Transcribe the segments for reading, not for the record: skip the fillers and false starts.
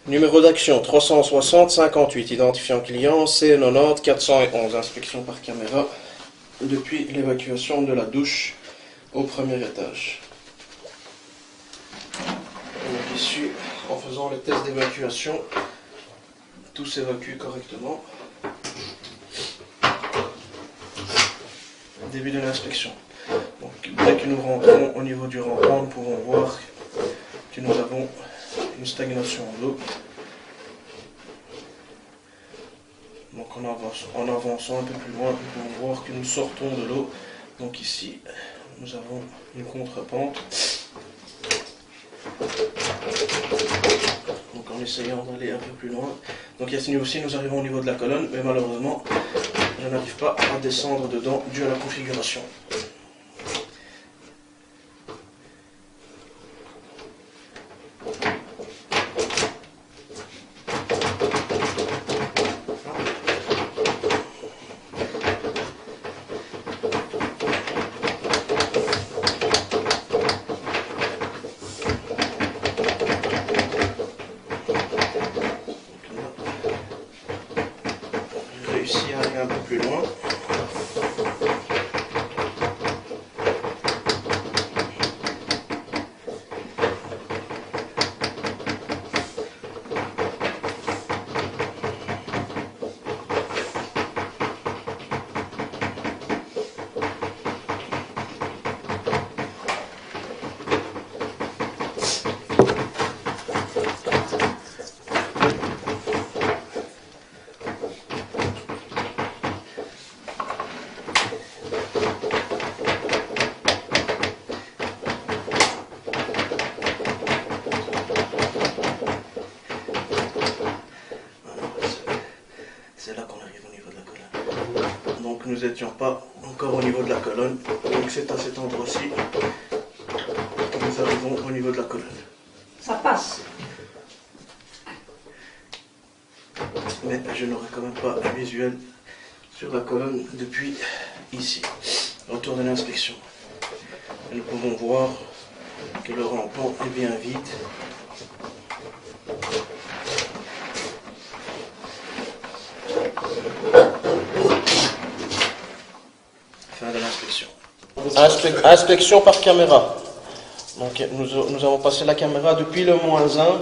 Numéro d'action 360 58, identifiant client C90 411, inspection par caméra depuis l'évacuation de la douche au premier étage. Donc ici, en faisant le test d'évacuation, tout s'évacue correctement. Début de l'inspection. Donc dès que nous rentrons au niveau du rampant, nous pouvons voir que nous avons une stagnation d'eau. Donc en avançant un peu plus loin, nous pouvons voir que nous sortons de l'eau. Donc ici, nous avons une contre-pente. Donc en essayant d'aller un peu plus loin. Donc à ce niveau-ci, nous arrivons au niveau de la colonne, mais malheureusement, je n'arrive pas à descendre dedans dû à la configuration. J'ai réussi à aller un peu plus loin. C'est là qu'on arrive au niveau de la colonne. Donc nous n'étions pas encore au niveau de la colonne. Donc c'est à cet endroit-ci que nous arrivons au niveau de la colonne. Ça passe. Mais je n'aurai quand même pas un visuel sur la colonne depuis ici. Retour de l'inspection. Nous pouvons voir que le rampant est bien vide. Fin de l'inspection. Inspection par caméra. Donc nous avons passé la caméra depuis le -1,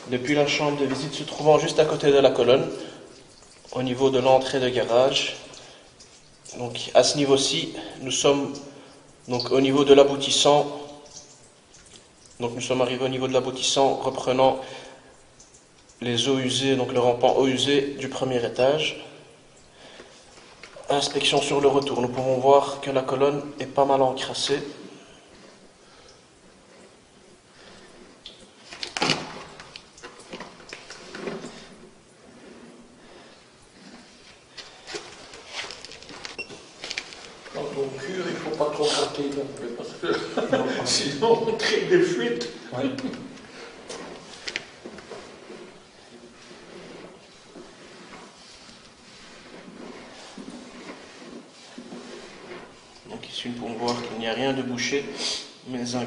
depuis la chambre de visite se trouvant juste à côté de la colonne, au niveau de l'entrée de garage. Donc à ce niveau-ci, nous sommes donc au niveau de l'aboutissant. Donc nous sommes arrivés au niveau de l'aboutissant, reprenant les eaux usées, donc le rampant eaux usées du premier étage. Inspection sur le retour, nous pouvons voir que la colonne est pas mal encrassée. Quand on cure, il ne faut pas trop gratter non plus, parce que sinon on crée des fuites. Ouais. Donc ici nous pouvons voir qu'il n'y a rien de bouché, mais un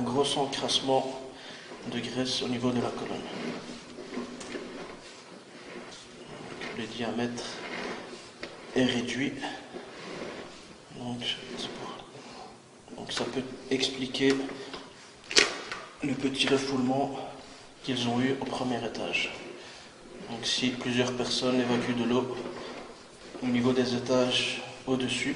gros encrassement de graisse au niveau de la colonne. Donc, le diamètre est réduit. Donc ça peut expliquer le petit refoulement qu'ils ont eu au premier étage. Donc si plusieurs personnes évacuent de l'eau au niveau des étages au-dessus,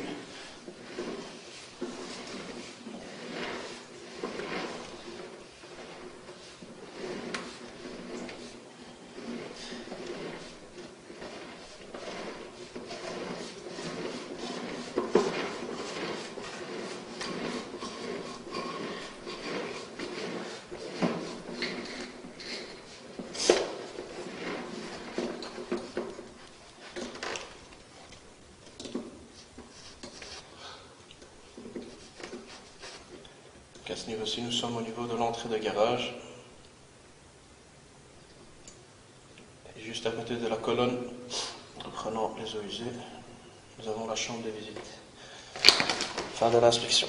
à ce niveau-ci, nous sommes au niveau de l'entrée de garage. Et juste à côté de la colonne, reprenant les eaux usées, nous avons la chambre de visite. Fin de l'inspection.